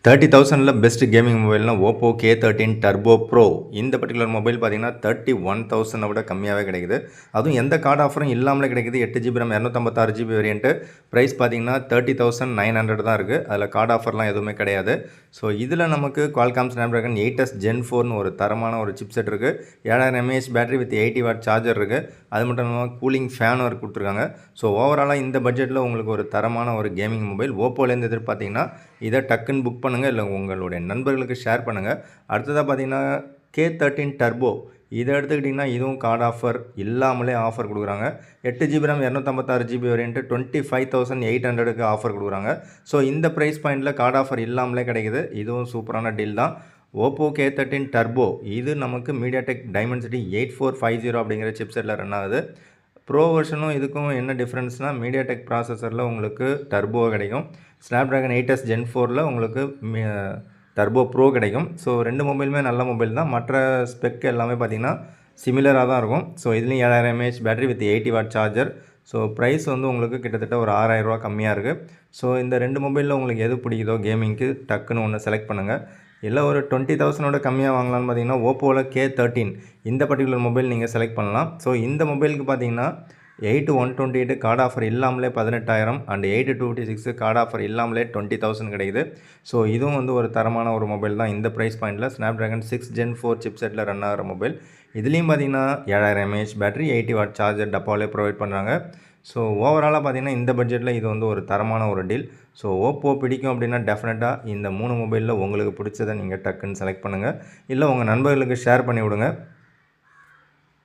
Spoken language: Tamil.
30,000ல பெஸ்ட் கேமிங் மொபைல்னா Oppo K13 Turbo Pro. இந்த பர்ட்டிகுலர் மொபைல் பார்த்தீங்கன்னா 31,000 விட கம்மியாகவே கிடைக்குது. அதுவும் எந்த கார்டு ஆஃபரும் இல்லாமலே கிடைக்குது. 8GB RAM 256GB variant. Price பார்த்தீங்கன்னா 30,900 தான் இருக்குது. அதில் கார்டு ஆஃபர்லாம் எதுவுமே கிடையாது. ஸோ இதில் நமக்கு Qualcomm Snapdragon 8s Gen 4னு ஒரு தரமான ஒரு சிப்செட் இருக்குது. 7000 mAh battery with 80 watt charger இருக்குது. அது மட்டும் இல்லாமல் கூலிங் ஃபேனும் ஒரு கொடுத்துருக்காங்க. ஸோ ஓவராலாக இந்த பட்ஜெட்டில் உங்களுக்கு ஒரு தரமான ஒரு கேமிங் மொபைல் ஓப்போலேருந்து எதிர்பார்த்தீங்கன்னா இதை டக்குன்னு புக் பண்ணுங்கள், இல்லை உங்களுடைய நண்பர்களுக்கு ஷேர் பண்ணுங்கள். அடுத்ததாக பார்த்தீங்கன்னா K13 டர்போ, இதை எடுத்துக்கிட்டிங்கன்னா இதுவும் கார்டு ஆஃபர் இல்லாமலே ஆஃபர் கொடுக்குறாங்க. 8GB RAM 256GB வேரியன்ட்டு 25,800க்கு ஆஃபர் கொடுக்குறாங்க. ஸோ இந்த ப்ரைஸ் பாயிண்டில் கார்டு ஆஃபர் இல்லாமலே கிடைக்குது. இதுவும் சூப்பரான டீல் தான். Oppo K13 டர்போ இது நமக்கு MediaTek Dimensity 8450 அப்படிங்கிற சிப்செட்டில் ரன் ஆகுது. ப்ரோ வெர்ஷனும் இதுக்கும் என்ன டிஃப்ரென்ஸ்னால் MediaTek ப்ராசஸரில் உங்களுக்கு டர்போ கிடைக்கும். Snapdragon 8s Gen 4ல் உங்களுக்கு டர்போ ப்ரோ கிடைக்கும். ஸோ ரெண்டு மொபைலுமே நல்ல மொபைல் தான். மற்ற ஸ்பெக் எல்லாமே பார்த்திங்கன்னா சிமிலராக தான் இருக்கும். ஸோ இதுலேயும் 7000 mAh battery with 80 watt charger. So price வந்து உங்களுக்கு கிட்டத்தட்ட ஒரு 6000 ரூபா கம்மியாக இருக்குது. ஸோ இந்த ரெண்டு மொபைலில் உங்களுக்கு எது பிடிக்குதோ கேமிங்க்கு டக்குன்னு ஒன்று செலக்ட் பண்ணுங்கள். இல்லை ஒரு 20,000ஓட கம்மியாக வாங்கலாம்னு பார்த்தீங்கன்னா ஓப்போவில் K13 இந்த பர்டிகுலர் மொபைல் நீங்கள் செலக்ட் பண்ணலாம். ஸோ இந்த மொபைலுக்கு பார்த்தீங்கன்னா 8/128 கார்டு ஆஃபர் இல்லாமலே 18,000 அண்ட் 8/256 கார்டு ஆஃபர் இல்லாமலே 20,000 கிடைக்குது. ஸோ இதுவும் வந்து ஒரு தரமான ஒரு மொபைல் தான். இந்த ப்ரைஸ் பாயிண்டில் Snapdragon 6 Gen 4 சிப்செட்டில் ரன் ஆகிற மொபைல். இதுலேயும் பார்த்தீங்கன்னா 7000 mAh பேட்டரி 80 வாட் சார்ஜர் டப்பாவிலே ப்ரொவைட் பண்ணுறாங்க. ஸோ ஓவராலாக பார்த்தீங்கன்னா இந்த பட்ஜெட்டில் இது வந்து ஒரு தரமான ஒரு டீல். ஸோ ஓப்போ பிடிக்கும் அப்படின்னா டெஃபினட்டாக இந்த 3 மொபைலில் உங்களுக்கு பிடிச்சதை நீங்கள் டக்குன்னு செலக்ட் பண்ணுங்கள், இல்லை உங்கள் நண்பர்களுக்கு ஷேர் பண்ணி விடுங்க.